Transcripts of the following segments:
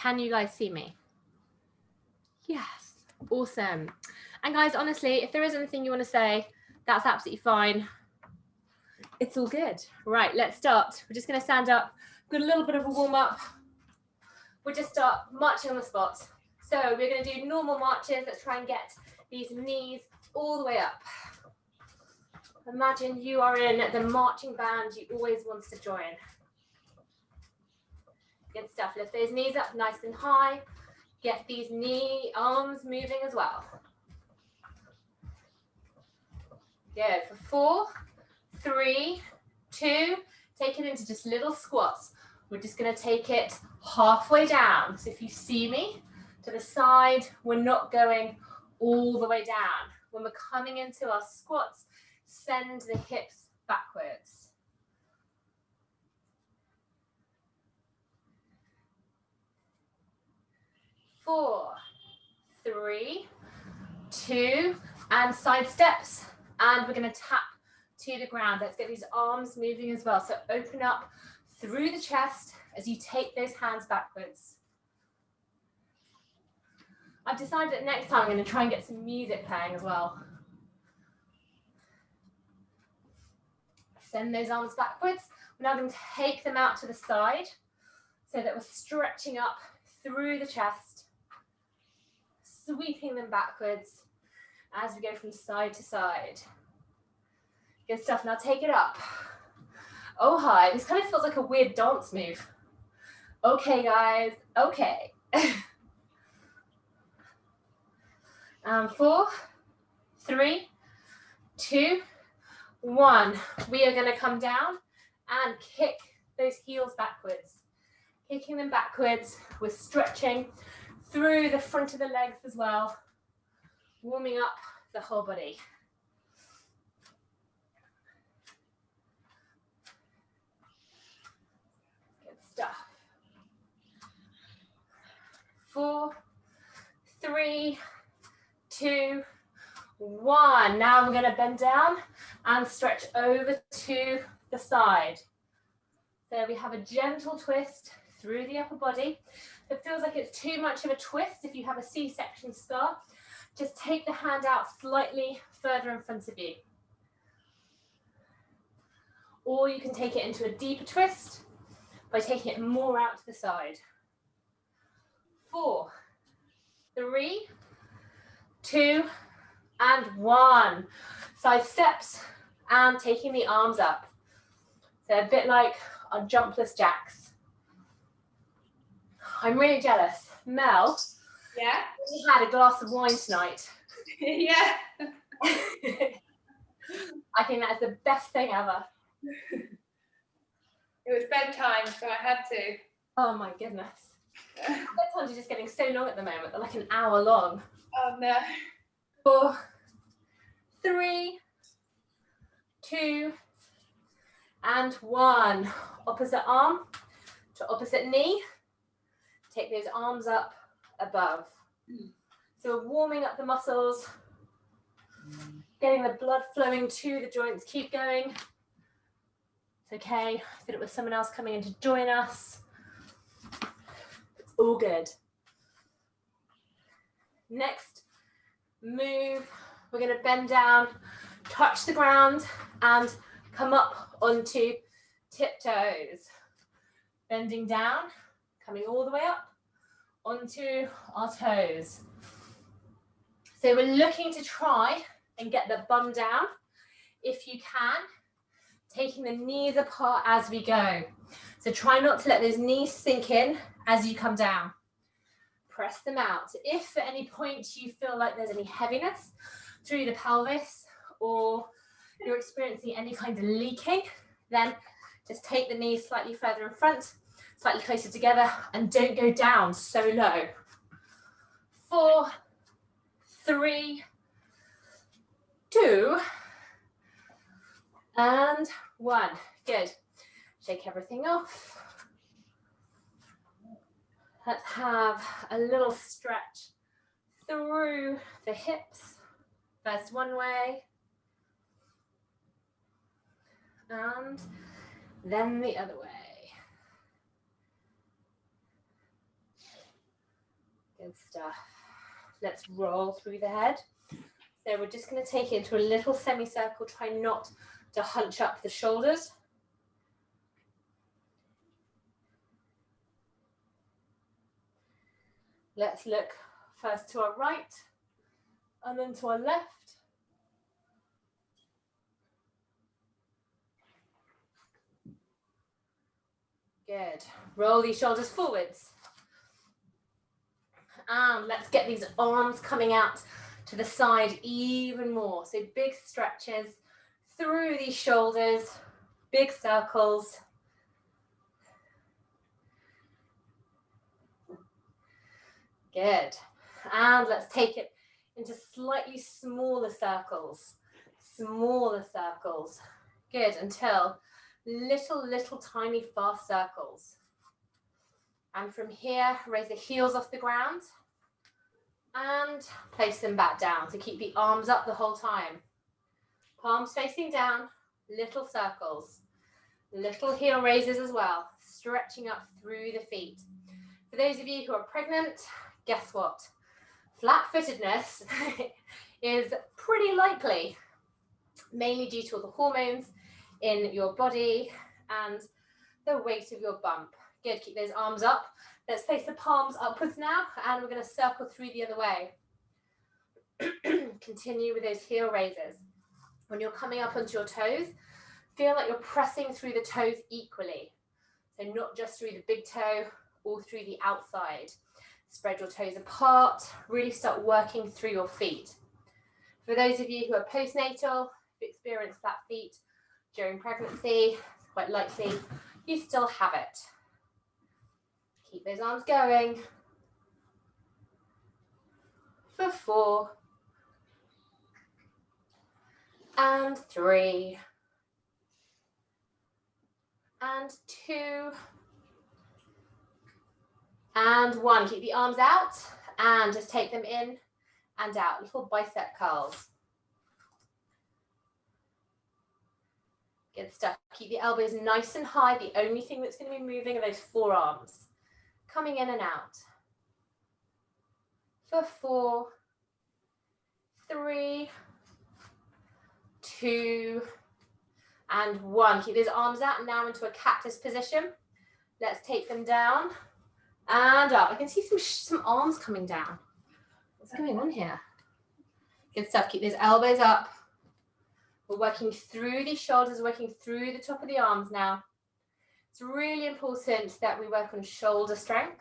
Can you guys see me? Yes, awesome. And guys, honestly, if there is anything you want to say, that's absolutely fine. It's all good. Right, let's start. We're just going to stand up, got a little bit of a warm up. We'll just start marching on the spot. So we're going to do normal marches. Let's try and get these knees all the way up. Imagine you are in the marching band you always wanted to join. Good stuff. Lift those knees up nice and high. Get these arms moving as well. Good. For 4, 3, 2, take it into just little squats. We're just going to take it halfway down. So if you see me to the side, we're not going all the way down. When we're coming into our squats, send the hips backwards. Four, 3, 2, and side steps. And we're going to tap to the ground. Let's get these arms moving as well. So open up through the chest as you take those hands backwards. I've decided that next time I'm going to try and get some music playing as well. Send those arms backwards. We're now going to take them out to the side so that we're stretching up through the chest, sweeping them backwards as we go from side to side. Good stuff. Now take it up. Oh, hi. This kind of feels like a weird dance move. Okay, guys. Okay. 4, 3, 2, 1. We are going to come down and kick those heels backwards. Kicking them backwards. We're stretching through the front of the legs as well. Warming up the whole body. Good stuff. 4, 3, 2, 1. Now we're going to bend down and stretch over to the side. There we have a gentle twist through the upper body. If it feels like it's too much of a twist, if you have a C-section scar, just take the hand out slightly further in front of you. Or you can take it into a deeper twist by taking it more out to the side. 4, 3, 2, and 1. Side steps and taking the arms up. So a bit like our jumpless jacks. I'm really jealous. Mel, yeah, we had a glass of wine tonight. Yeah. I think that's the best thing ever. It was bedtime, so I had to. Oh my goodness. Bedtimes are just getting so long at the moment. They're like an hour long. Oh no. 4, 3, 2, and 1. Opposite arm to opposite knee. Take those arms up above. So we're warming up the muscles, getting the blood flowing to the joints. Keep going. It's okay. I did it with someone else coming in to join us. It's all good. Next move, we're going to bend down, touch the ground, and come up onto tiptoes. Bending down, coming all the way up onto our toes. So we're looking to try and get the bum down, if you can, taking the knees apart as we go. So try not to let those knees sink in as you come down. Press them out. If at any point you feel like there's any heaviness through the pelvis or you're experiencing any kind of leaking, then just take the knees slightly further in front, slightly closer together, and don't go down so low. 4, 3, 2, and 1. Good. Shake everything off. Let's have a little stretch through the hips. First one way, and then the other way. Good stuff. Let's roll through the head. So we're just going to take it into a little semicircle. Try not to hunch up the shoulders. Let's look first to our right and then to our left. Good. Roll these shoulders forwards. And let's get these arms coming out to the side even more. So big stretches through these shoulders, big circles. Good. And let's take it into slightly smaller circles. Smaller circles. Good, until little tiny fast circles. And from here, raise the heels off the ground and place them back down. So keep the arms up the whole time. Palms facing down, little circles. Little heel raises as well, stretching up through the feet. For those of you who are pregnant, guess what? Flat-footedness is pretty likely, mainly due to all the hormones in your body and the weight of your bump. Good, keep those arms up. Let's place the palms upwards now, and we're going to circle through the other way. Continue with those heel raises. When you're coming up onto your toes, feel like you're pressing through the toes equally. So not just through the big toe, or through the outside. Spread your toes apart, really start working through your feet. For those of you who are postnatal, who experience flat feet during pregnancy, it's quite likely you still have it. Keep those arms going. For 4. And 3. And 2. And 1. Keep the arms out and just take them in and out. Little bicep curls. Good stuff. Keep the elbows nice and high. The only thing that's going to be moving are those forearms. Coming in and out. For 4, 3, 2, and 1. Keep those arms out now into a cactus position. Let's take them down and up. I can see some arms coming down. What's going on here? Good stuff. Keep those elbows up. We're working through these shoulders, working through the top of the arms now. It's really important that we work on shoulder strength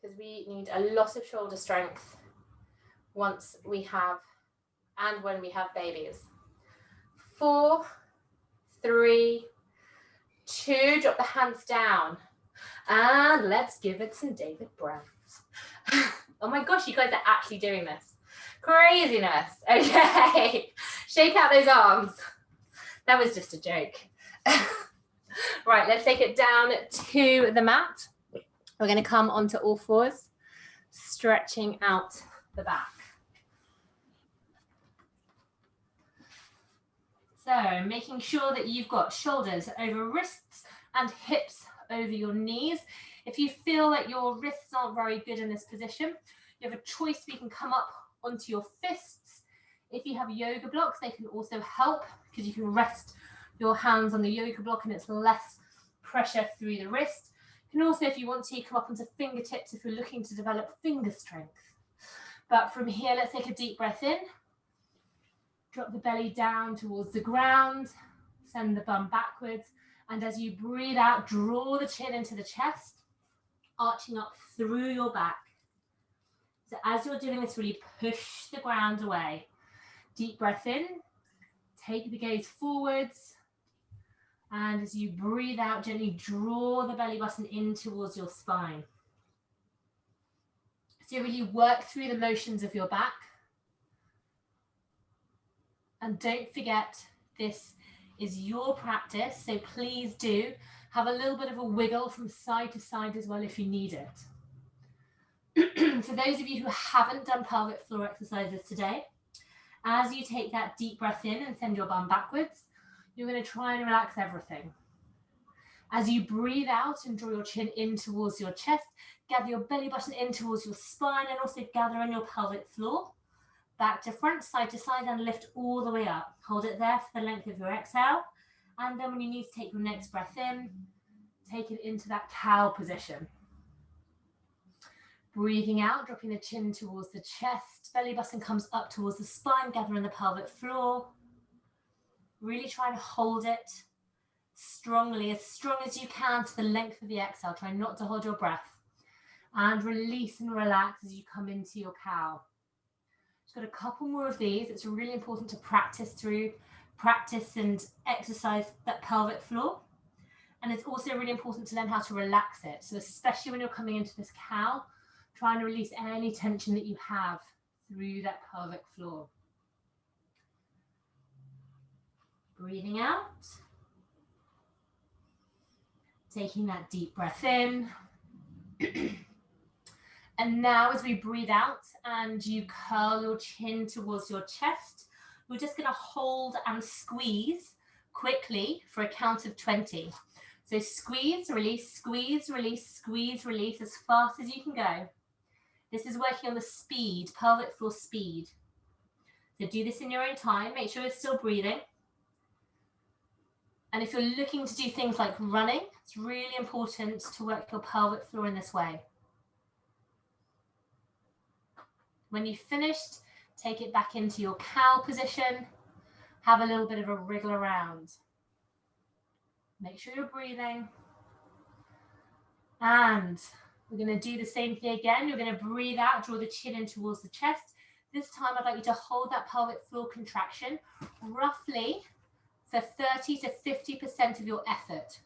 because we need a lot of shoulder strength once we have and when we have babies. 4, 3, 2, drop the hands down. And let's give it some David Browns. Oh my gosh, you guys are actually doing this. Craziness. Okay, shake out those arms. That was just a joke. Right, let's take it down to the mat. We're going to come onto all fours, stretching out the back. So making sure that you've got shoulders over wrists and hips over your knees. If you feel like your wrists aren't very good in this position, you have a choice. We can come up onto your fists. If you have yoga blocks, they can also help because you can rest your hands on the yoga block and it's less pressure through the wrist. You can also, if you want to, come up onto fingertips if you're looking to develop finger strength. But from here, let's take a deep breath in. Drop the belly down towards the ground. Send the bum backwards. And as you breathe out, draw the chin into the chest, arching up through your back. So as you're doing this, really push the ground away. Deep breath in. Take the gaze forwards. And as you breathe out, gently draw the belly button in towards your spine. So really work through the motions of your back. And don't forget, this is your practice, so please do have a little bit of a wiggle from side to side as well if you need it. For those of you who haven't done pelvic floor exercises today, as you take that deep breath in and send your bum backwards, you're going to try and relax everything. As you breathe out and draw your chin in towards your chest, gather your belly button in towards your spine and also gather on your pelvic floor. Back to front, side to side, and lift all the way up. Hold it there for the length of your exhale. And then when you need to take your next breath in, take it into that cow position. Breathing out, dropping the chin towards the chest. Belly button comes up towards the spine, gathering the pelvic floor. Really try to hold it strongly, as strong as you can to the length of the exhale. Try not to hold your breath. And release and relax as you come into your cow. Just got a couple more of these. It's really important to practice and exercise that pelvic floor. And it's also really important to learn how to relax it. So especially when you're coming into this cow, try and release any tension that you have through that pelvic floor. Breathing out. Taking that deep breath in. And now as we breathe out and you curl your chin towards your chest, we're just going to hold and squeeze quickly for a count of 20. So squeeze, release, squeeze, release, squeeze, release as fast as you can go. This is working on the speed, pelvic floor speed. So do this in your own time. Make sure you're still breathing. And if you're looking to do things like running, it's really important to work your pelvic floor in this way. When you've finished, take it back into your cow position. Have a little bit of a wriggle around. Make sure you're breathing. And we're going to do the same thing again. You're going to breathe out, draw the chin in towards the chest. This time I'd like you to hold that pelvic floor contraction roughly for 30 to 50% of your effort.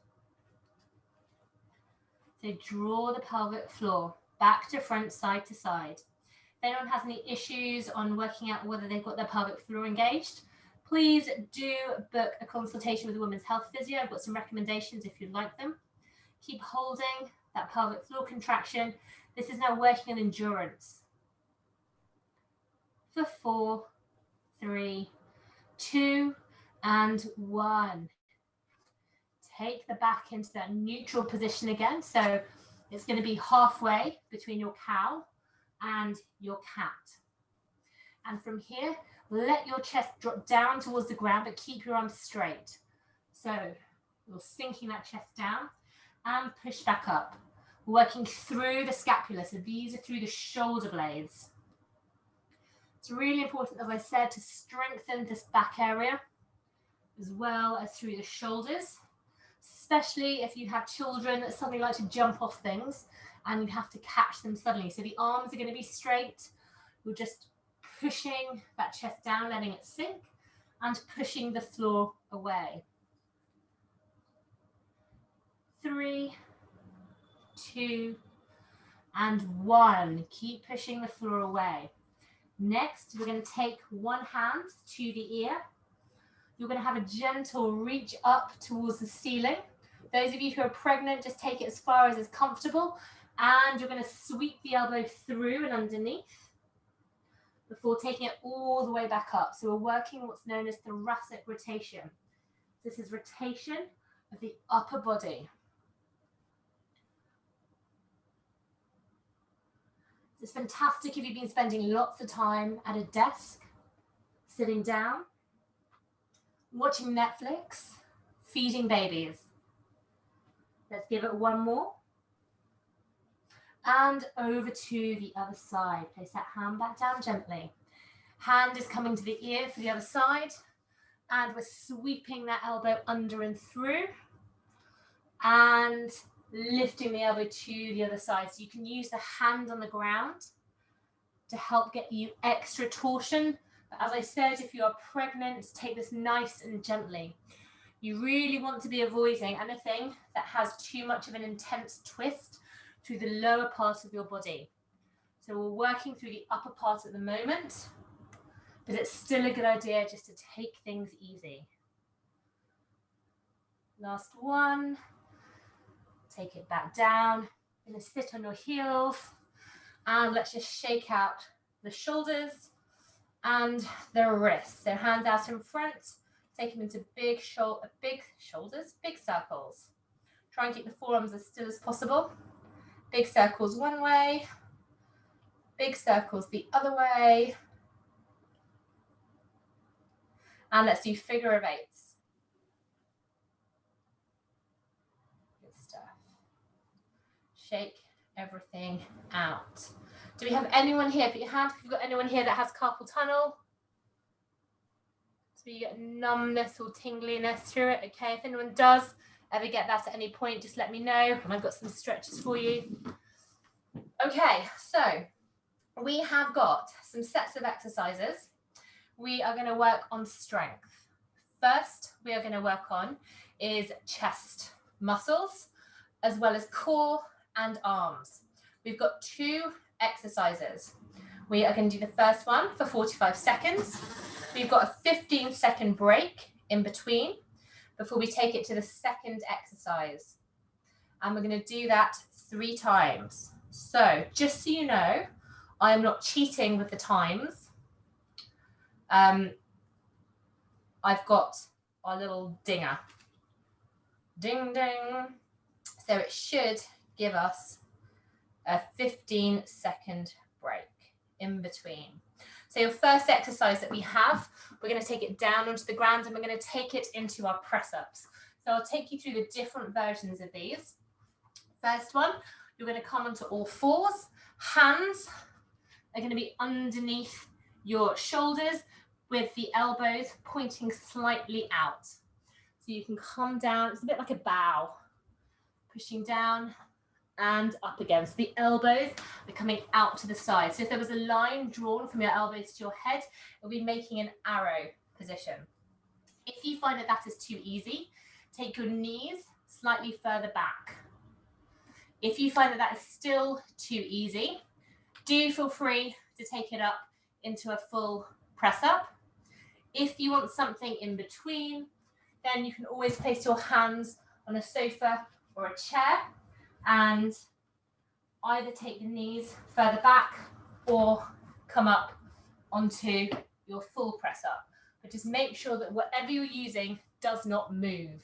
So draw the pelvic floor back to front, side to side. If anyone has any issues on working out whether they've got their pelvic floor engaged, please do book a consultation with a women's health physio. I've got some recommendations if you'd like them. Keep holding that pelvic floor contraction. This is now working on endurance. For 4, 3, 2, and 1. Take the back into that neutral position again. So it's going to be halfway between your cow and your cat. And from here, let your chest drop down towards the ground, but keep your arms straight. So you're sinking that chest down and push back up, working through the scapula. So these are through the shoulder blades. It's really important, as I said, to strengthen this back area as well as through the shoulders, especially if you have children that suddenly like to jump off things and you have to catch them suddenly. So the arms are going to be straight. You're just pushing that chest down, letting it sink, and pushing the floor away. 3, 2, and 1. Keep pushing the floor away. Next, we're going to take one hand to the ear. You're going to have a gentle reach up towards the ceiling. Those of you who are pregnant, just take it as far as is comfortable. And you're going to sweep the elbow through and underneath before taking it all the way back up. So we're working what's known as thoracic rotation. This is rotation of the upper body. It's fantastic if you've been spending lots of time at a desk, sitting down, watching Netflix, feeding babies. Let's give it one more. And over to the other side. Place that hand back down gently. Hand is coming to the ear for the other side. And we're sweeping that elbow under and through. And lifting the elbow to the other side. So you can use the hand on the ground to help get you extra torsion. But as I said, if you are pregnant, take this nice and gently. You really want to be avoiding anything that has too much of an intense twist through the lower part of your body. So we're working through the upper part at the moment, but it's still a good idea just to take things easy. Last one. Take it back down. You're going to sit on your heels and let's just shake out the shoulders and the wrists. So hands out in front, take them into big shoulders, big circles. Try and keep the forearms as still as possible. Big circles one way, big circles the other way. And let's do figure of eights. Good stuff. Shake everything out. Do we have anyone here? Put your hand if you've got anyone here that has carpal tunnel. So you get numbness or tingliness through it. Okay, if anyone does ever get that at any point, just let me know. And I've got some stretches for you. Okay, so we have got some sets of exercises. We are going to work on strength. First, we are going to work on is chest muscles, as well as core and arms. We've got 2 exercises. We are going to do the first one for 45 seconds. We've got a 15-second break in between before we take it to the second exercise. And we're going to do that 3 times. So just so you know, I am not cheating with the times. I've got our little dinger. Ding, ding. So it should give us a 15-second break in between. So your first exercise that we have, we're going to take it down onto the ground and we're going to take it into our press-ups. So I'll take you through the different versions of these. First one, you're going to come onto all fours. Hands are going to be underneath your shoulders with the elbows pointing slightly out. So you can come down, it's a bit like a bow, pushing down and up again. So the elbows are coming out to the side. So if there was a line drawn from your elbows to your head, it'll be making an arrow position. If you find that that is too easy, take your knees slightly further back. If you find that that is still too easy, do feel free to take it up into a full press up. If you want something in between, then you can always place your hands on a sofa or a chair and either take the knees further back or come up onto your full press up. But just make sure that whatever you're using does not move.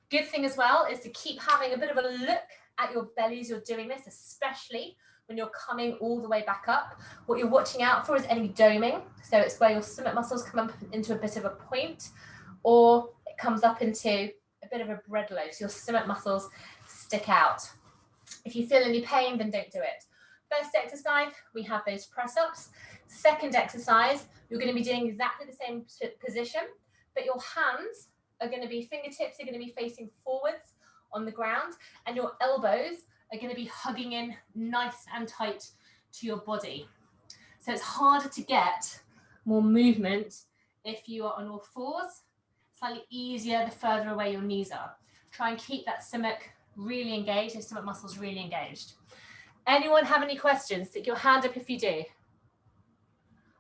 Good thing as well is to keep having a bit of a look at your belly as you're doing this, especially when you're coming all the way back up. What you're watching out for is any doming. So it's where your stomach muscles come up into a bit of a point, or it comes up into a bit of a bread loaf. So your stomach muscles stick out. If you feel any pain, then don't do it. First exercise, we have those press-ups. Second exercise, you're going to be doing exactly the same position, but your hands are going to be, fingertips are going to be facing forwards on the ground, and your elbows are going to be hugging in nice and tight to your body. So it's harder to get more movement if you are on all fours. Slightly easier the further away your knees are. Try and keep that stomach really engaged, your stomach muscles really engaged. Anyone have any questions? Stick your hand up if you do.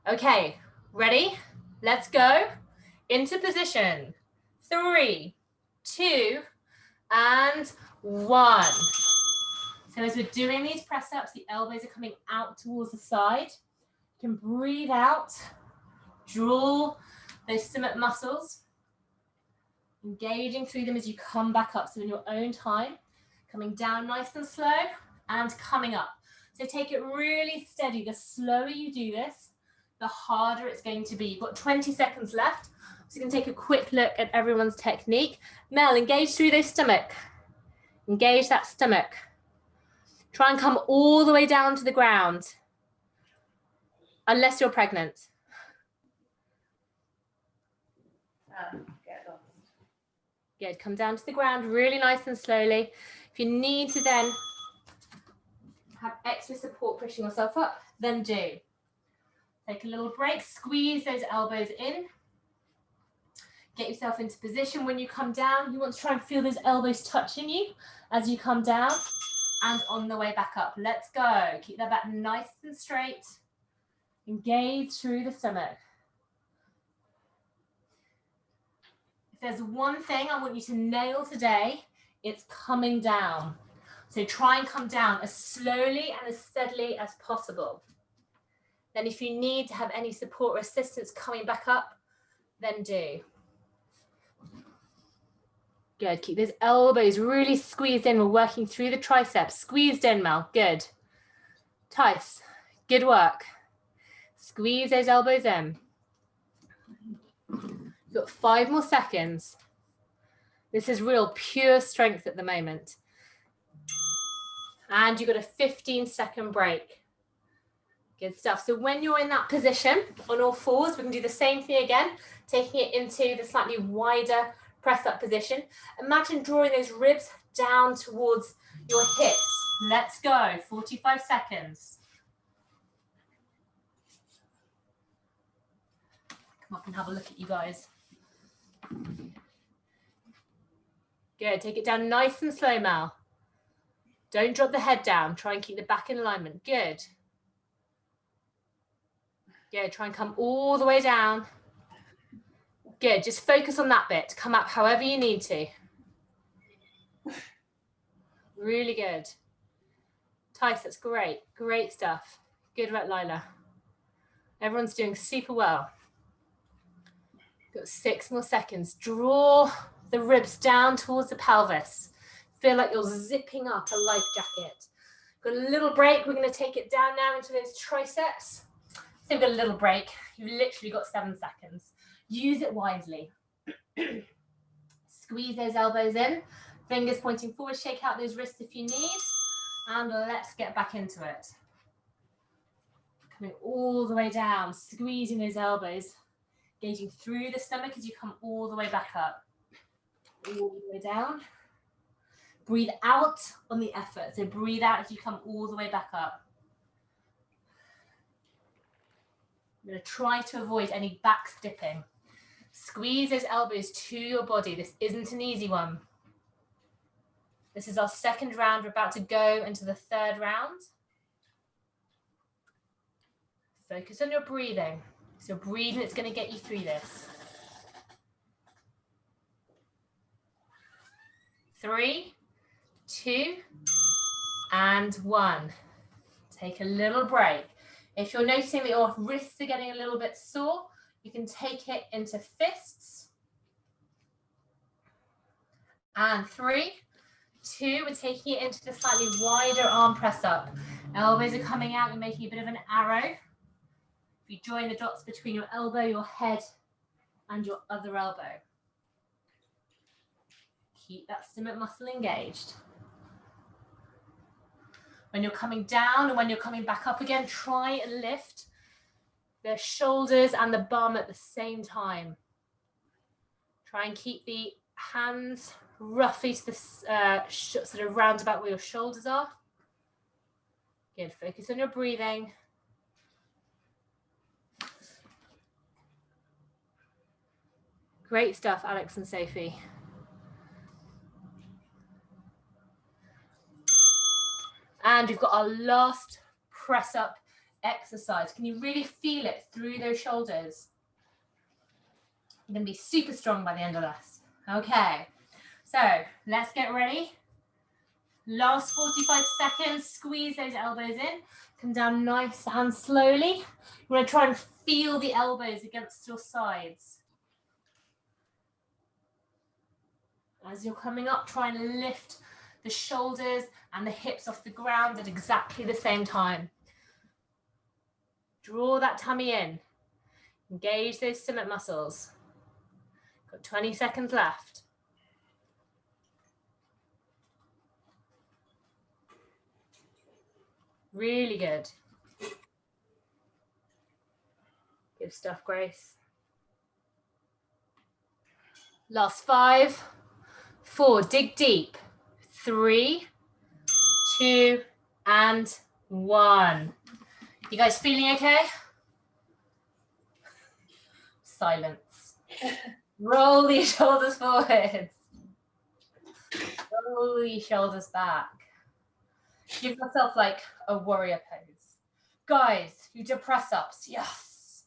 Okay, ready? Let's go. Into position. 3, 2, and 1. So as we're doing these press-ups, the elbows are coming out towards the side. You can breathe out, draw those stomach muscles, engaging through them as you come back up. So in your own time, coming down nice and slow and coming up. So take it really steady. The slower you do this, the harder it's going to be. You've got 20 seconds left. So you can take a quick look at everyone's technique. Mel, engage through their stomach. Engage that stomach. Try and come all the way down to the ground, unless you're pregnant. Get lost. Good, come down to the ground really nice and slowly. If you need to then have extra support pushing yourself up, then do. Take a little break, squeeze those elbows in. Get yourself into position. When you come down, you want to try and feel those elbows touching you as you come down and on the way back up. Let's go. Keep that back nice and straight. Engage through the stomach. If there's one thing I want you to nail today, it's coming down. So try and come down as slowly and as steadily as possible. Then if you need to have any support or assistance coming back up, then do. Good. Keep those elbows really squeezed in. We're working through the triceps. Squeezed in, Mel. Good. Tice. Good work. Squeeze those elbows in. You've got 5 more seconds. This is real pure strength at the moment. And you've got a 15-second break. Good stuff. So when you're in that position on all fours, we can do the same thing again, taking it into the slightly wider press up position. Imagine drawing those ribs down towards your hips. Let's go. 45 seconds. Come up and have a look at you guys. Good. Take it down nice and slow, Mel. Don't drop the head down. Try and keep the back in alignment. Good. Good. Try and come all the way down. Good. Just focus on that bit. Come up however you need to. Really good. Tice, that's great. Great stuff. Good work, Lila. Everyone's doing super well. Got 6 more seconds. Draw the ribs down towards the pelvis. Feel like you're zipping up a life jacket. Got a little break. We're going to take it down now into those triceps. So we've got a little break. You've literally got 7 seconds. Use it wisely. Squeeze those elbows in. Fingers pointing forward. Shake out those wrists if you need. And let's get back into it. Coming all the way down. Squeezing those elbows. Gauging through the stomach as you come all the way back up. All the way down. Breathe out on the effort. So breathe out as you come all the way back up. I'm going to try to avoid any back dipping. Squeeze those elbows to your body. This isn't an easy one. This is our second round. We're about to go into the third round. Focus on your breathing. So breathing is going to get you through this. 3, 2, and 1. Take a little break. If you're noticing that your wrists are getting a little bit sore, you can take it into fists. And 3, 2, we're taking it into the slightly wider arm press up. Elbows are coming out, you're making a bit of an arrow. If you join the dots between your elbow, your head, and your other elbow. Keep that stomach muscle engaged. When you're coming down and when you're coming back up again, try and lift the shoulders and the bum at the same time. Try and keep the hands roughly to the sort of roundabout where your shoulders are. Good, focus on your breathing. Great stuff, Alex and Sophie. And we've got our last press up exercise. Can you really feel it through those shoulders? You're going to be super strong by the end of this. Okay, so let's get ready. Last 45 seconds, squeeze those elbows in. Come down nice and slowly. You want to try and feel the elbows against your sides. As you're coming up, try and lift the shoulders and the hips off the ground at exactly the same time. Draw that tummy in. Engage those stomach muscles. Got 20 seconds left. Really good. Good stuff, Grace. Last 5, 4, dig deep. 3, 2, and 1. You guys feeling okay? Silence. Roll the shoulders forward. Roll the shoulders back. Give yourself like a warrior pose. Guys, you did press ups. Yes.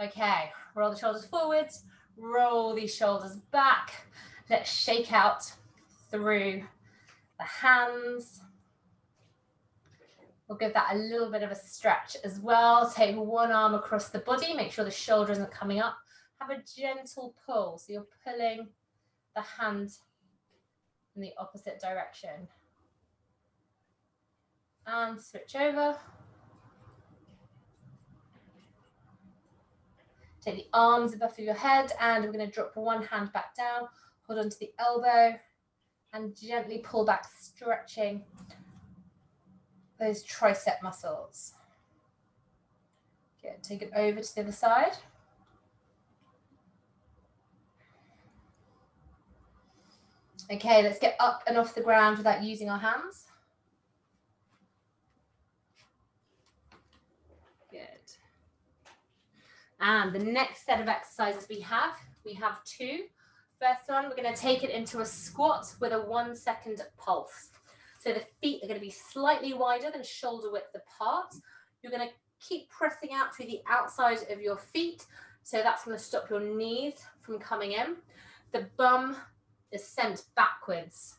Okay, roll the shoulders forwards. Roll these shoulders back. Let's shake out through the hands. We'll give that a little bit of a stretch as well. Take one arm across the body. Make sure the shoulder isn't coming up. Have a gentle pull. So you're pulling the hand in the opposite direction. And switch over. Take the arms above your head and we're going to drop one hand back down, hold on to the elbow and gently pull back, stretching those tricep muscles. Good, take it over to the other side. Okay, let's get up and off the ground without using our hands. Good. And the next set of exercises we have two. First one, we're going to take it into a squat with a 1 second pulse. So the feet are going to be slightly wider than shoulder width apart. You're going to keep pressing out through the outside of your feet. So that's going to stop your knees from coming in. The bum is sent backwards.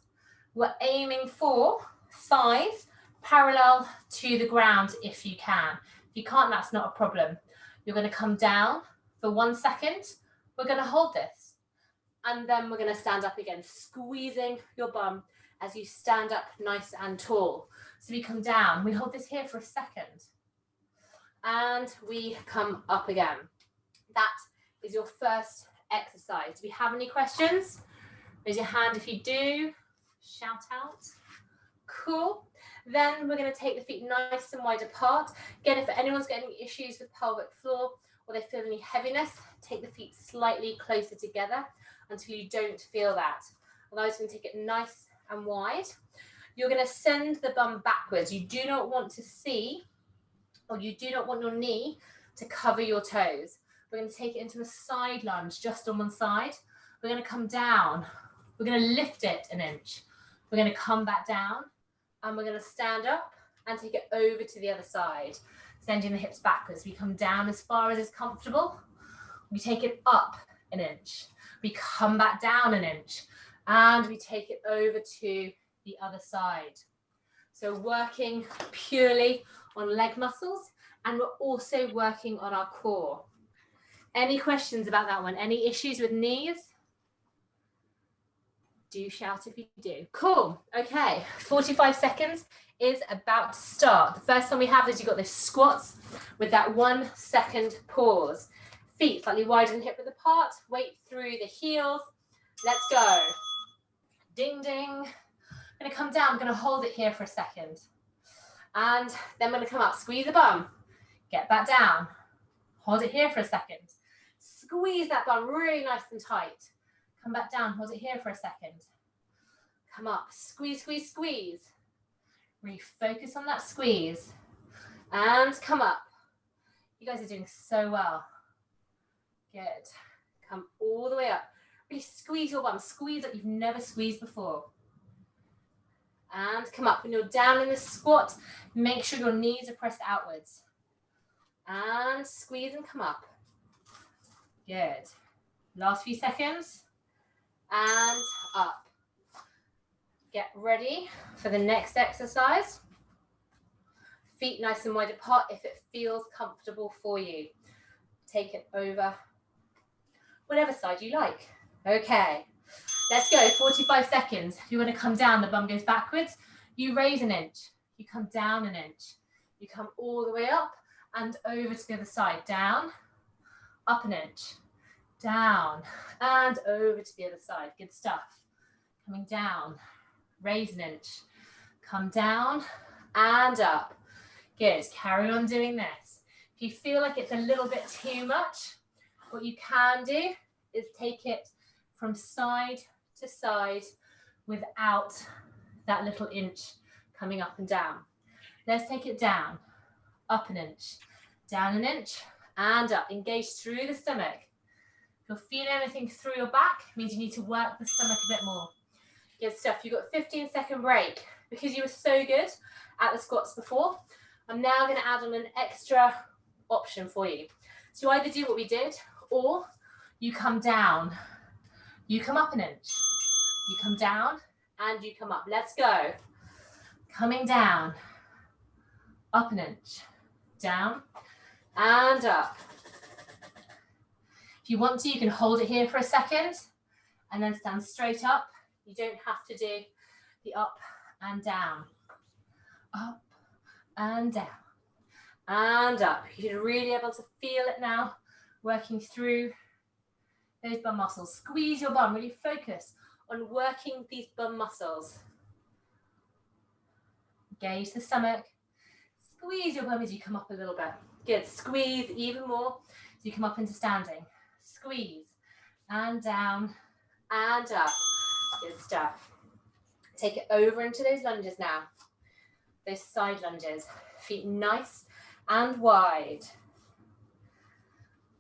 We're aiming for thighs parallel to the ground if you can. If you can't, that's not a problem. You're going to come down for 1 second. We're going to hold this. And then we're going to stand up again, squeezing your bum as you stand up nice and tall. So we come down. We hold this here for a second. And we come up again. That is your first exercise. Do we have any questions? Raise your hand if you do. Shout out. Cool. Then we're going to take the feet nice and wide apart. Again, if anyone's got any issues with pelvic floor or they feel any heaviness, take the feet slightly closer together until you don't feel that. Otherwise, we're going to take it nice and wide. You're going to send the bum backwards. You do not want to see, or you do not want your knee to cover your toes. We're going to take it into a side lunge just on one side. We're going to come down. We're going to lift it an inch. We're going to come back down and we're going to stand up and take it over to the other side, sending the hips backwards. We come down as far as is comfortable. We take it up an inch. We come back down an inch and we take it over to the other side. So working purely on leg muscles, and we're also working on our core. Any questions about that one? Any issues with knees? Do shout if you do. Cool. Okay, 45 seconds is about to start. The first one we have is you've got this squats with that 1 second pause. Feet slightly wider than hip width apart. Weight through the heels. Let's go. Ding, ding. I'm going to come down. I'm going to hold it here for a second. And then I'm going to come up. Squeeze the bum. Get back down. Hold it here for a second. Squeeze that bum really nice and tight. Come back down, hold it here for a second. Come up, squeeze, squeeze, squeeze. Really focus on that squeeze. And come up. You guys are doing so well. Good. Come all the way up. Really squeeze your bum, squeeze like you've never squeezed before. And come up. When you're down in the squat, make sure your knees are pressed outwards. And squeeze and come up. Good. Last few seconds. And up. Get ready for the next exercise. Feet nice and wide apart if it feels comfortable for you. Take it over whatever side you like. Okay, let's go. 45 seconds. If you want to come down, the bum goes backwards. You raise an inch. You come down an inch. You come all the way up and over to the other side. Down, up an inch. Down and over to the other side. Good stuff. Coming down, raise an inch, come down and up. Good. Carry on doing this. If you feel like it's a little bit too much, what you can do is take it from side to side without that little inch coming up and down. Let's take it down, up an inch, down an inch and up. Engage through the stomach. If you're feeling anything through your back, it means you need to work the stomach a bit more. Good stuff. You've got a 15-second break. Because you were so good at the squats before, I'm now going to add on an extra option for you. So you either do what we did, or you come down, you come up an inch, you come down, and you come up. Let's go. Coming down, up an inch, down, and up. If you want to, you can hold it here for a second and then stand straight up. You don't have to do the up and down. Up and down and up. You should really be able to feel it now, working through those bum muscles. Squeeze your bum, really focus on working these bum muscles. Engage the stomach. Squeeze your bum as you come up a little bit. Good, squeeze even more as you come up into standing. Squeeze and down and up. Good stuff. Take it over into those lunges now. Those side lunges. Feet nice and wide.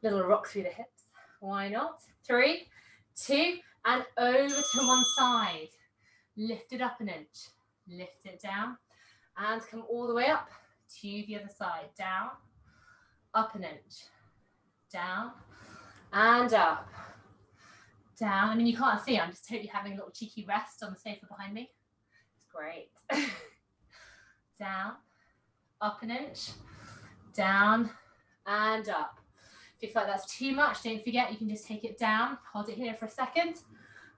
Little rock through the hips. Why not? 3, 2, and over to one side. Lift it up an inch. Lift it down. And come all the way up to the other side. Down, up an inch. Down, and up. Down. I mean, you can't see, I'm just totally having a little cheeky rest on the sofa behind me. It's great. Down, up an inch, down, and up. If you feel like that's too much, don't forget, you can just take it down, hold it here for a second,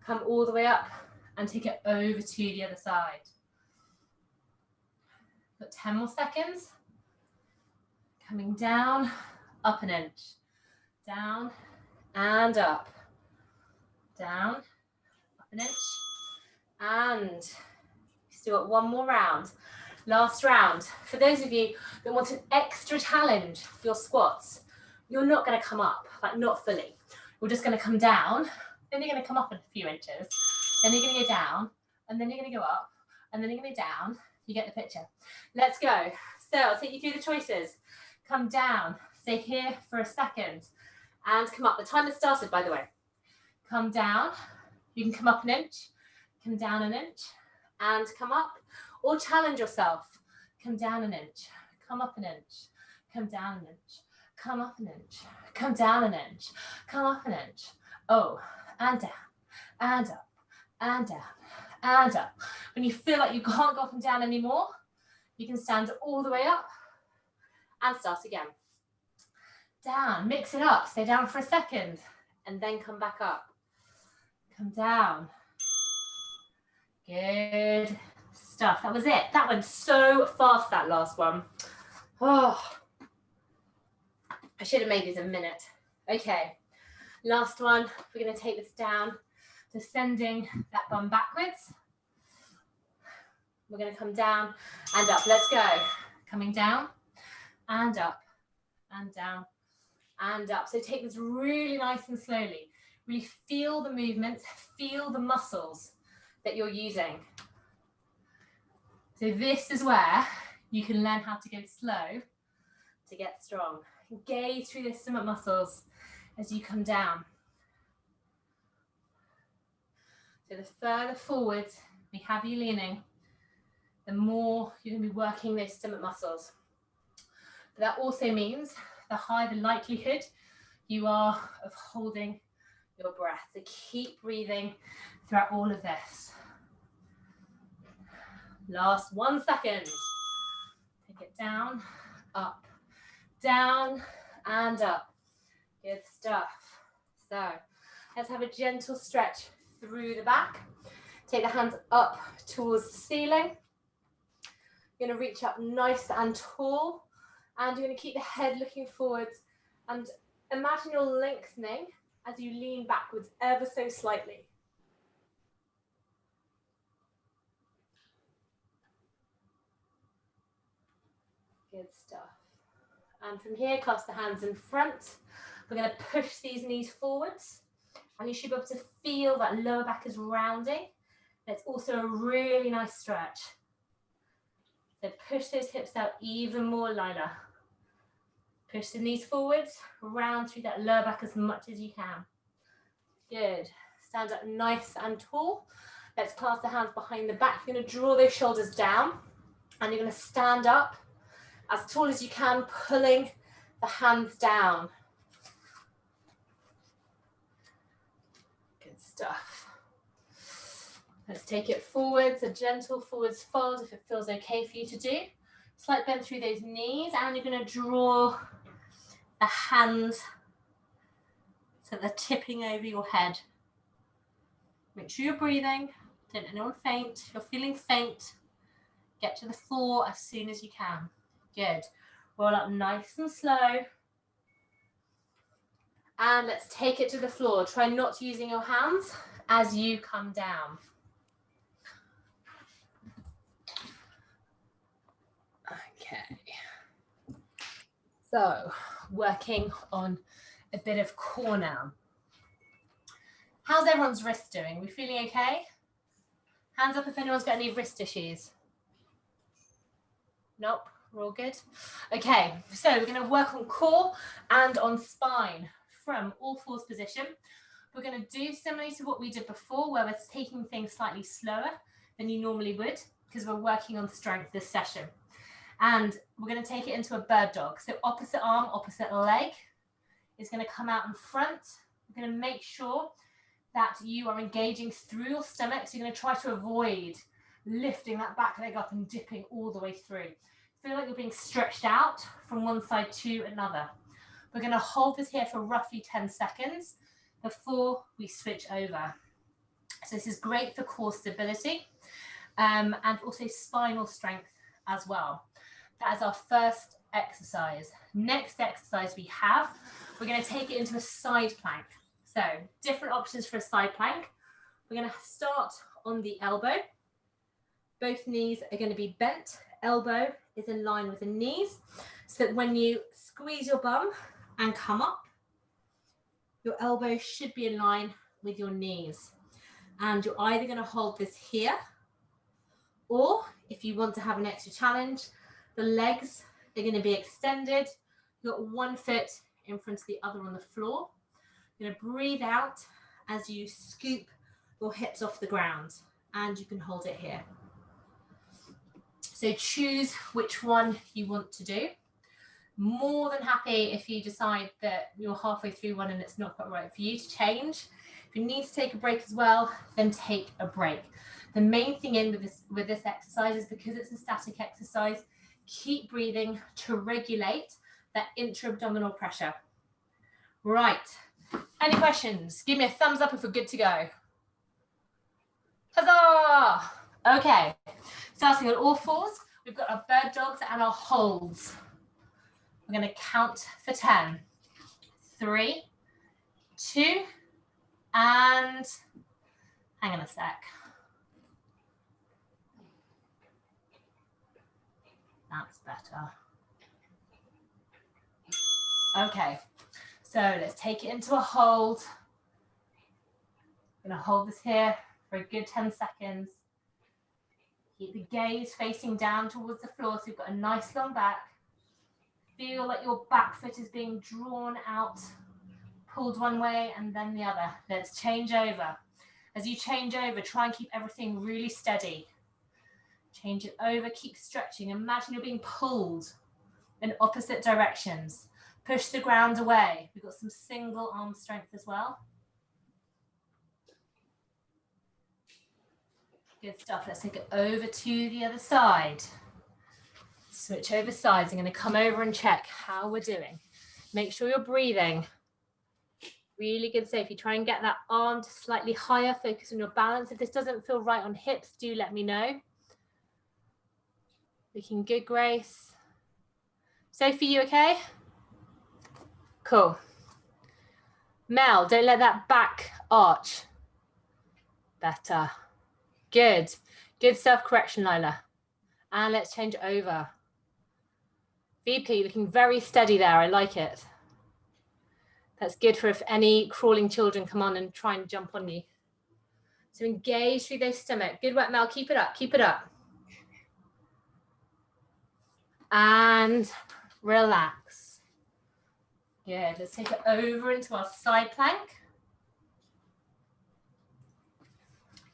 come all the way up, and take it over to the other side. Got 10 more seconds. Coming down, up an inch, down, and up. Down, up an inch, and still got one more round. Last round. For those of you that want an extra challenge for your squats, you're not going to come up, like not fully. You're just going to come down, then you're going to come up a few inches, then you're going to go down, and then you're going to go up, and then you're going to go down. You get the picture. Let's go. So I'll take you through the choices. Come down, stay here for a second, and come up. The time has started, by the way. Come down, you can come up an inch, come down an inch, and come up, or challenge yourself. Come down an inch, come up an inch, come down an inch, come up an inch, come down an inch, come up an inch. Oh, and down, and up, and down, and up. When you feel like you can't go up and down anymore, you can stand all the way up and start again. Down, mix it up, stay down for a second, and then come back up. Come down. Good stuff. That was it. That went so fast, that last one. Oh, I should have made these a minute. Okay, last one. We're going to take this down, descending that bum backwards. We're going to come down and up. Let's go. Coming down and up and down and up. So take this really nice and slowly. Really feel the movements, feel the muscles that you're using. So this is where you can learn how to go slow to get strong. Engage through the stomach muscles as you come down. So the further forwards we have you leaning, the more you're going to be working those stomach muscles. But that also means the higher the likelihood you are of holding your breath. So keep breathing throughout all of this. Last 1 second. Take it down, up, down, and up. Good stuff. So let's have a gentle stretch through the back. Take the hands up towards the ceiling. You're going to reach up nice and tall, and you're going to keep the head looking forwards, and imagine you're lengthening as you lean backwards ever so slightly. Good stuff. And from here, clasp the hands in front. We're going to push these knees forwards, and you should be able to feel that lower back is rounding. It's also a really nice stretch. So push those hips out even more lighter. Push the knees forwards, round through that lower back as much as you can. Good. Stand up nice and tall. Let's clasp the hands behind the back. You're going to draw those shoulders down, and you're going to stand up as tall as you can, pulling the hands down. Good stuff. Let's take it forwards, a gentle forwards fold if it feels okay for you to do. Slight bend through those knees, and you're going to draw the hands so they're tipping over your head. Make sure you're breathing. Don't let anyone faint. If you're feeling faint, get to the floor as soon as you can. Good. Roll up nice and slow. And let's take it to the floor. Try not using your hands as you come down. Okay. So, working on a bit of core now. How's everyone's wrist doing? We feeling okay? Hands up if anyone's got any wrist issues. Nope, we're all good. Okay, so we're going to work on core and on spine from all fours position. We're going to do similarly to what we did before, where we're taking things slightly slower than you normally would, because we're working on strength this session. And we're going to take it into a bird dog. So opposite arm, opposite leg is going to come out in front. We're going to make sure that you are engaging through your stomach. So you're going to try to avoid lifting that back leg up and dipping all the way through. Feel like you're being stretched out from one side to another. We're going to hold this here for roughly 10 seconds before we switch over. So this is great for core stability and also spinal strength as well. That is our first exercise. Next exercise we have, we're going to take it into a side plank. So different options for a side plank. We're going to start on the elbow. Both knees are going to be bent. Elbow is in line with the knees, so that when you squeeze your bum and come up, your elbow should be in line with your knees. And you're either going to hold this here, or if you want to have an extra challenge, the legs are going to be extended. You've got one foot in front of the other on the floor. You're going to breathe out as you scoop your hips off the ground, and you can hold it here. So choose which one you want to do. More than happy if you decide that you're halfway through one and it's not quite right for you to change. If you need to take a break as well, then take a break. The main thing with this exercise is because it's a static exercise, keep breathing to regulate that intra-abdominal pressure. Right, any questions? Give me a thumbs up if we're good to go. Huzzah! Okay, starting on all fours, we've got our bird dogs and our holds. We're going to count for 10. 3, 2, and hang on a sec. That's better. Okay, so let's take it into a hold. I'm going to hold this here for a good 10 seconds. Keep the gaze facing down towards the floor so you've got a nice long back. Feel like your back foot is being drawn out, pulled one way and then the other. Let's change over. As you change over, try and keep everything really steady. Change it over, keep stretching. Imagine you're being pulled in opposite directions. Push the ground away. We've got some single arm strength as well. Good stuff. Let's take it over to the other side. Switch over sides. I'm going to come over and check how we're doing. Make sure you're breathing. Really good. So if you try and get that arm to slightly higher, focus on your balance. If this doesn't feel right on hips, do let me know. Looking good, Grace. Sophie, you okay? Cool. Mel, don't let that back arch. Better. Good. Good self-correction, Lila. And let's change over. VP, looking very steady there. I like it. That's good for if any crawling children come on and try and jump on you. So engage through their stomach. Good work, Mel. Keep it up. Keep it up. And relax. Good. Let's take it over into our side plank.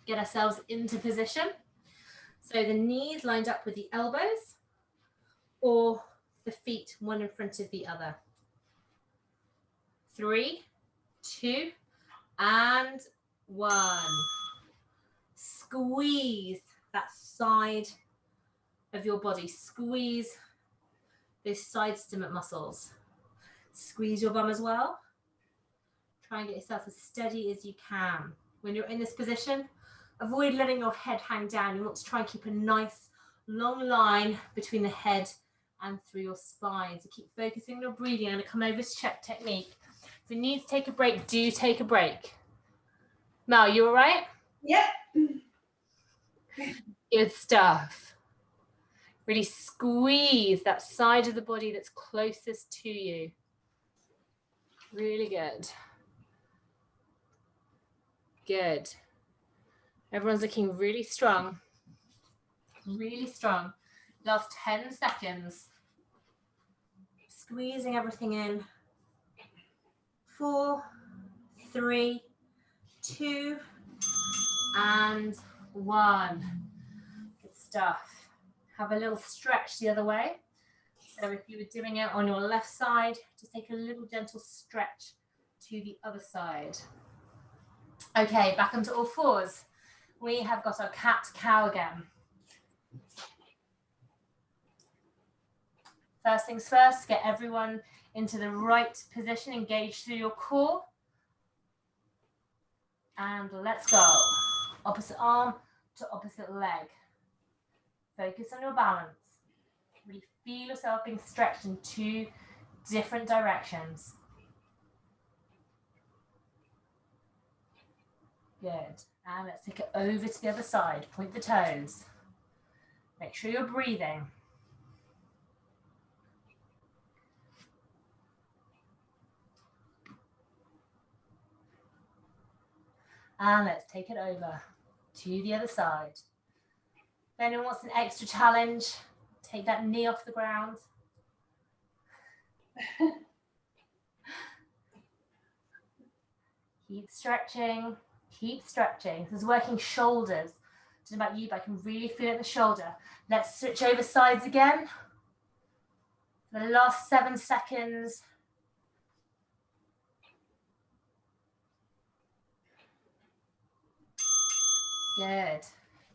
Get ourselves into position. So the knees lined up with the elbows or the feet one in front of the other. 3, 2, and 1. Squeeze that side of your body. Squeeze those side stomach muscles. Squeeze your bum as well. Try and get yourself as steady as you can. When you're in this position, Avoid letting your head hang down. You want to try and keep a nice long line between the head and through your spine. So keep focusing on your breathing. I'm going to come over to check technique. If you need to take a break, do take a break. Mel, you all right? Yep. Good stuff. Really squeeze that side of the body that's closest to you. Really good. Good. Everyone's looking really strong. Really strong. Last 10 seconds. Squeezing everything in. 4, 3, 2, and 1. Good stuff. Have a little stretch the other way. So if you were doing it on your left side, just take a little gentle stretch to the other side. Okay, back onto all fours. We have got our cat-cow again. First things first, get everyone into the right position, engage through your core. And let's go. Opposite arm to opposite leg. Focus on your balance. Really feel yourself being stretched in 2 different directions. Good. And let's take it over to the other side. Point the toes. Make sure you're breathing. And let's take it over to the other side. If anyone wants an extra challenge, take that knee off the ground. Keep stretching, keep stretching. This is working shoulders. I don't know about you, but I can really feel it in the shoulder. Let's switch over sides again. For the last 7 seconds. Good.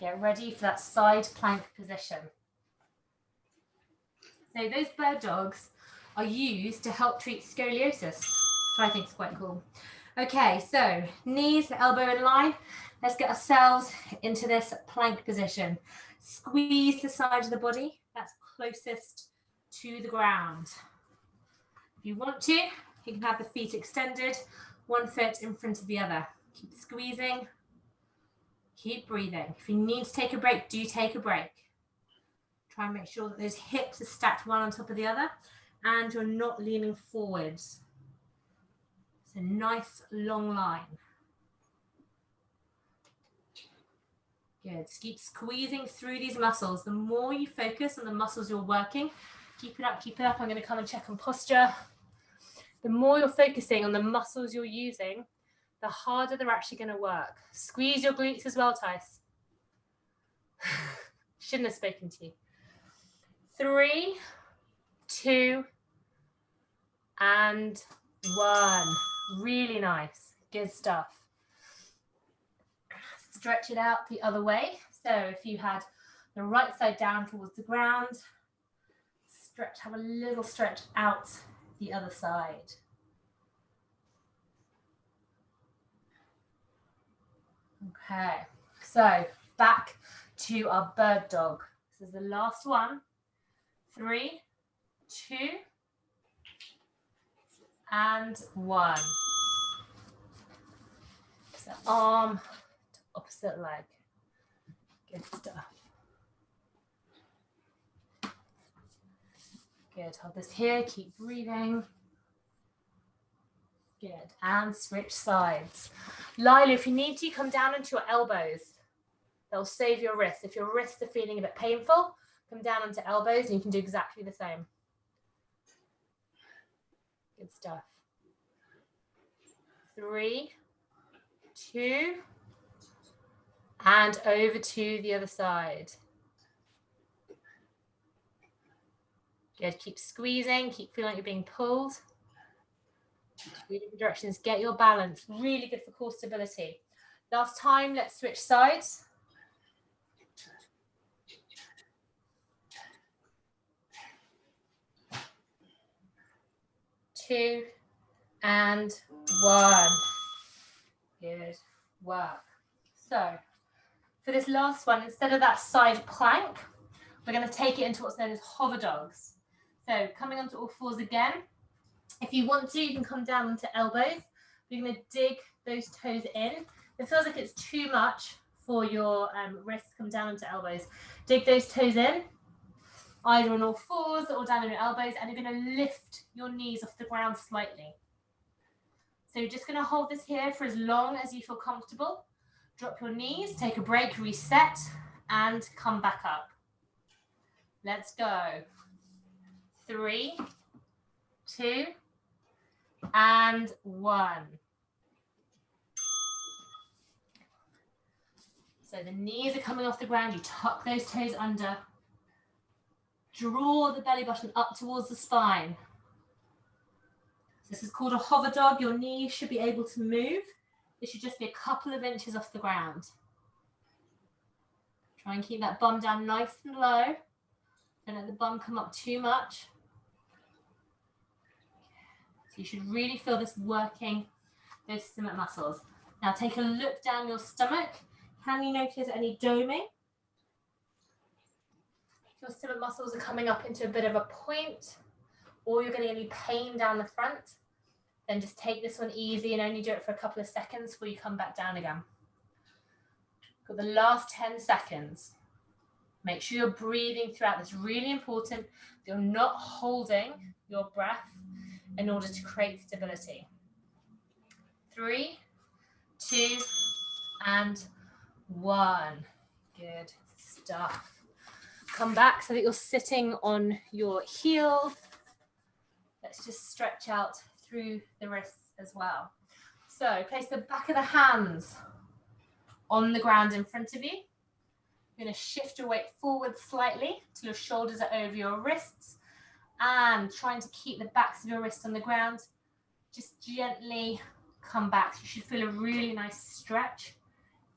Get ready for that side plank position. So those bird dogs are used to help treat scoliosis, which I think is quite cool. Okay, so knees, elbow in line. Let's get ourselves into this plank position. Squeeze the side of the body that's closest to the ground. If you want to, you can have the feet extended, 1 foot in front of the other. Keep squeezing. Keep breathing. If you need to take a break, do take a break. Try and make sure that those hips are stacked one on top of the other and you're not leaning forwards. It's a nice long line. Good. Keep squeezing through these muscles. The more you focus on the muscles you're working, keep it up, keep it up. I'm going to come and check on posture. The more you're focusing on the muscles you're using, the harder they're actually going to work. Squeeze your glutes as well, Tice. Shouldn't have spoken to you. 3, 2, and 1. Really nice. Good stuff. Stretch it out the other way. So if you had the right side down towards the ground, stretch, have a little stretch out the other side. Okay, so back to our bird dog. This is the last one. 3, 2, and 1. So arm to opposite leg. Good stuff. Good, hold this here, keep breathing. Good, and switch sides. Lila, if you need to, come down onto your elbows. They'll save your wrists. If your wrists are feeling a bit painful, come down onto elbows and you can do exactly the same. Good stuff. 3, 2, and over to the other side. Good, keep squeezing, keep feeling like you're being pulled. 2 different directions, get your balance. Really good for core stability. Last time, let's switch sides. Two and 1. Good work. So For this last one, instead of that side plank, we're going to take it into what's known as hover dogs. So coming onto all fours again. If you want to, you can come down onto elbows. You're going to dig those toes in. If it feels like it's too much for your wrists to come down onto elbows, dig those toes in, either on all fours or down on your elbows, and you're going to lift your knees off the ground slightly. So you're just going to hold this here for as long as you feel comfortable. Drop your knees, take a break, reset, and come back up. Let's go. 3, 2, and 1. So the knees are coming off the ground. You tuck those toes under. Draw the belly button up towards the spine. This is called a hover dog. Your knees should be able to move. This should just be a couple of inches off the ground. Try and keep that bum down nice and low. Don't let the bum come up too much. So you should really feel this working those stomach muscles. Now take a look down your stomach. Can you notice any doming? If your stomach muscles are coming up into a bit of a point, or you're getting any pain down the front, then just take this one easy and only do it for a couple of seconds before you come back down again. Got the last 10 seconds. Make sure you're breathing throughout. It's really important that you're not holding your breath in order to create stability. 3, 2, and 1. Good stuff. Come back so that you're sitting on your heels. Let's just stretch out through the wrists as well. So place the back of the hands on the ground in front of you. You're going to shift your weight forward slightly till your shoulders are over your wrists, and trying to keep the backs of your wrists on the ground. Just gently come back. You should feel a really nice stretch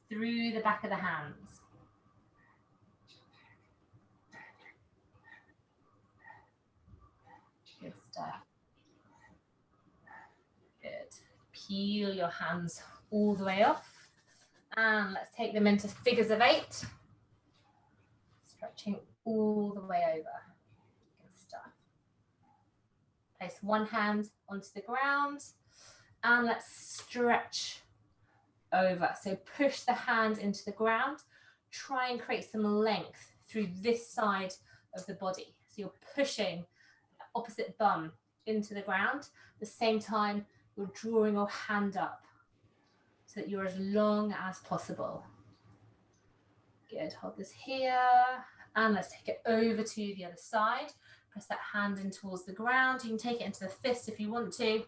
through the back of the hands. Good stuff. Good. Peel your hands all the way off. And let's take them into figures of 8. Stretching all the way over. Good stuff. Place one hand onto the ground. And let's stretch over. So push the hand into the ground. Try and create some length through this side of the body. So you're pushing the opposite bum into the ground. At the same time, you're drawing your hand up so that you're as long as possible. Good. Hold this here. And let's take it over to the other side. Press that hand in towards the ground. You can take it into the fist if you want to.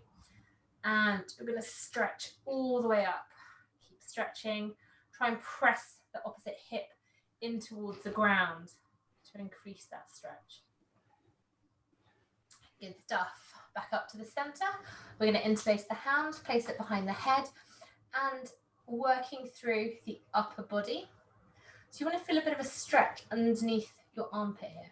And we're going to stretch all the way up. Keep stretching. Try and press the opposite hip in towards the ground to increase that stretch. Good stuff. Back up to the center. We're going to interlace the hand, place it behind the head, and working through the upper body. So you want to feel a bit of a stretch underneath your armpit here.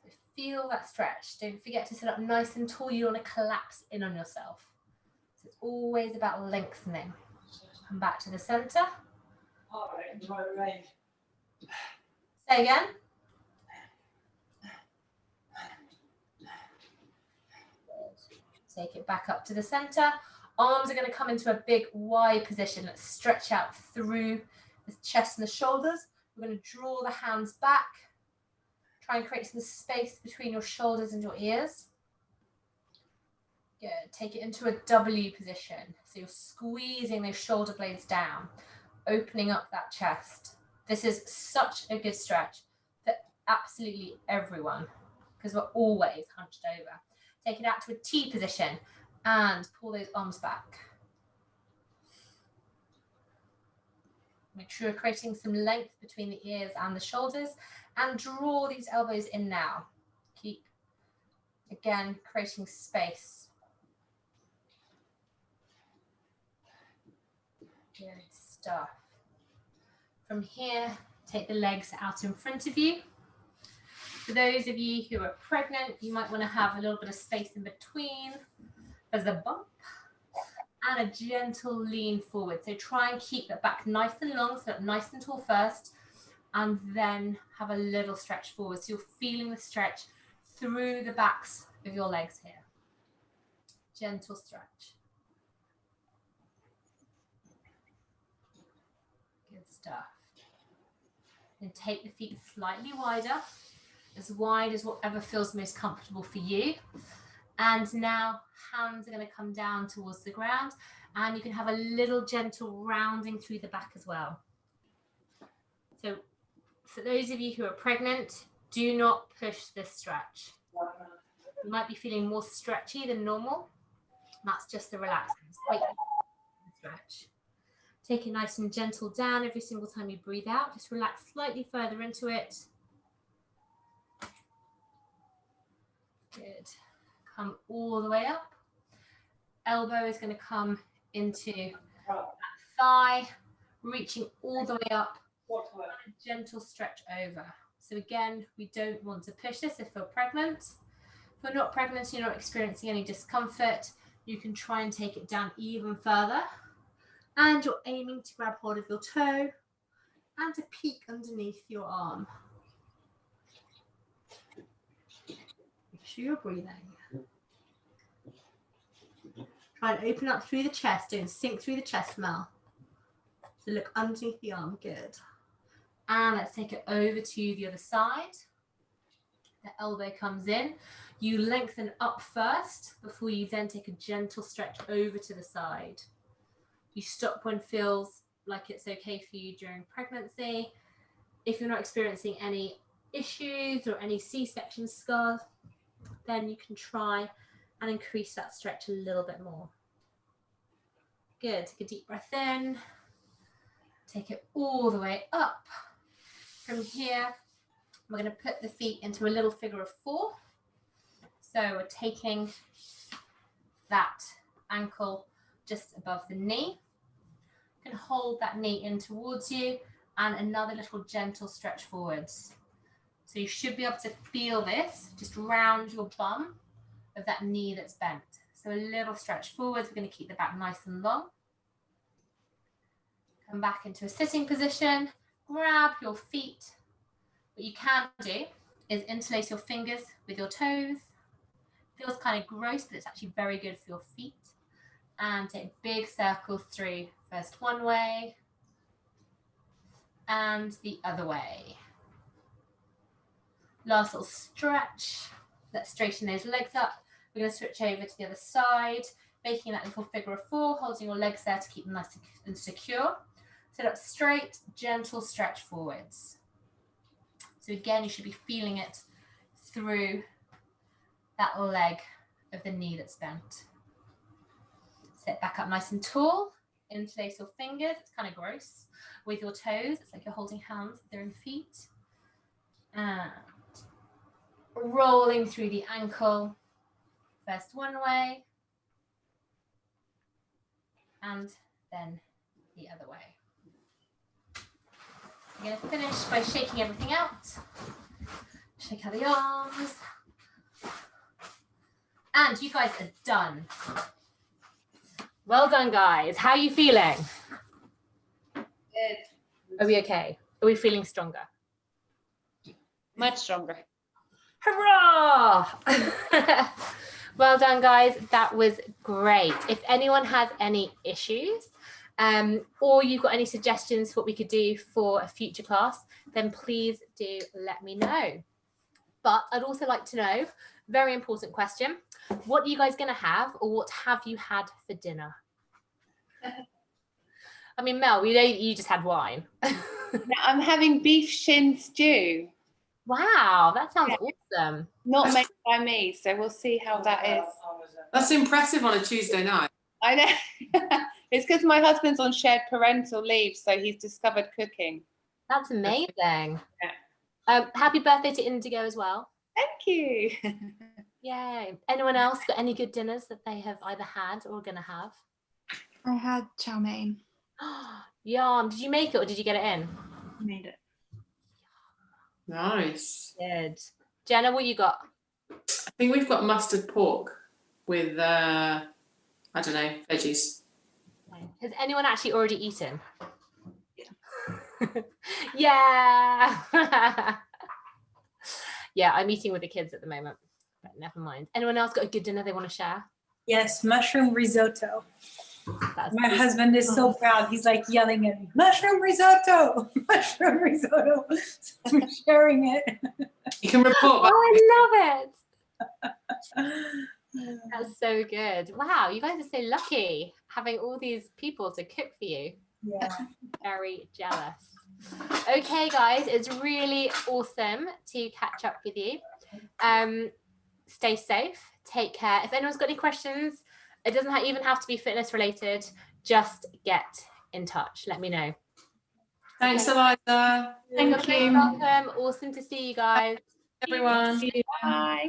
So feel that stretch. Don't forget to sit up nice and tall. You don't want to collapse in on yourself. So it's always about lengthening. Come back to the center. Say again. Take it back up to the center. Arms are going to come into a big Y position. Let's stretch out through the chest and the shoulders. We're going to draw the hands back. Try and create some space between your shoulders and your ears. Good. Take it into a W position. So you're squeezing those shoulder blades down, opening up that chest. This is such a good stretch for absolutely everyone because we're always hunched over. Take it out to a T position and pull those arms back. Make sure you're creating some length between the ears and the shoulders and draw these elbows in now. Keep, again, creating space. Good stuff. From here, take the legs out in front of you. For those of you who are pregnant, you might want to have a little bit of space in between as a bump. and a gentle lean forward. So try and keep that back nice and long, so nice and tall first, and then have a little stretch forward. So you're feeling the stretch through the backs of your legs here. Gentle stretch. Good stuff. And take the feet slightly wider, as wide as whatever feels most comfortable for you. And now hands are going to come down towards the ground, and you can have a little gentle rounding through the back as well. So for those of you who are pregnant, do not push this stretch. You might be feeling more stretchy than normal. That's just the relaxing. Wait, stretch. Take it nice and gentle down every single time you breathe out. Just relax slightly further into it. Good. Come all the way up. Elbow is going to come into that thigh, reaching all the way up. And a gentle stretch over. So again, we don't want to push this if you're pregnant. If you're not pregnant, you're not experiencing any discomfort, you can try and take it down even further. And you're aiming to grab hold of your toe and to peek underneath your arm. Make sure you're breathing. Try and open up through the chest. Don't sink through the chest, Mel. So look underneath the arm. Good. And let's take it over to the other side. The elbow comes in. You lengthen up first before you then take a gentle stretch over to the side. You stop when it feels like it's okay for you during pregnancy. If you're not experiencing any issues or any C-section scars, then you can try and increase that stretch a little bit more. Good. Take a deep breath in. Take it all the way up. From here, we're going to put the feet into a little figure of 4. So we're taking that ankle just above the knee. You can hold that knee in towards you and another little gentle stretch forwards. So you should be able to feel this just round your bum of that knee that's bent. So a little stretch forwards. We're going to keep the back nice and long. Come back into a sitting position. Grab your feet. What you can do is interlace your fingers with your toes. Feels kind of gross, but it's actually very good for your feet. And take big circles through. First one way and the other way. Last little stretch. Let's straighten those legs up. We're going to switch over to the other side, making that little figure of 4, holding your legs there to keep them nice and secure. Sit up straight, gentle stretch forwards. So again, you should be feeling it through that leg of the knee that's bent. Sit back up nice and tall. Interlace your fingers. It's kind of gross. With your toes, it's like you're holding hands with your own feet. And rolling through the ankle. First one way. And then the other way. I'm going to finish by shaking everything out. Shake out the arms. And you guys are done. Well done, guys. How are you feeling? Good. Are we okay? Are we feeling stronger? Much stronger. Hurrah! Well done, guys. That was great. If anyone has any issues, or you've got any suggestions for what we could do for a future class, then please do let me know. But I'd also like to know, very important question, what are you guys going to have, or what have you had for dinner? I mean, Mel, we know you just had wine. I'm having beef shin stew. Wow, that sounds awesome. Not made by me, so we'll see how that is. That's impressive on a Tuesday night. I know. It's because my husband's on shared parental leave, so he's discovered cooking. That's amazing. Yeah. Happy birthday to Indigo as well. Thank you. Yay. Anyone else got any good dinners that they have either had or going to have? I had chow mein. Yum. Did you make it or did you get it in? I made it. Nice. Good. Jenna, what you got? I think we've got mustard pork with, I don't know, veggies. Has anyone actually already eaten? Yeah. Yeah, I'm eating with the kids at the moment, but never mind. Anyone else got a good dinner they want to share? Yes, mushroom risotto. That's My husband is so proud. He's like yelling at me, mushroom risotto, mushroom risotto. So I'm sharing it. You can report back. Oh, I love it. That's so good. Wow, you guys are so lucky having all these people to cook for you. Yeah. Very jealous. Okay, guys, it's really awesome to catch up with you. Stay safe. Take care. If anyone's got any questions, it doesn't even have to be fitness related. Just get in touch. Let me know. Thanks, Eliza. Thank You're you. most welcome. Awesome to see you guys. Everyone. Bye.